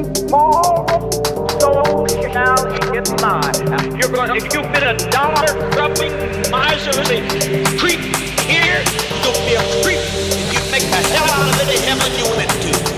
small soul shall it lie. You're going, if you've been a dollar-grubbing, miserly creep here, you'll be a creep if you make the hell out of any heaven you went to.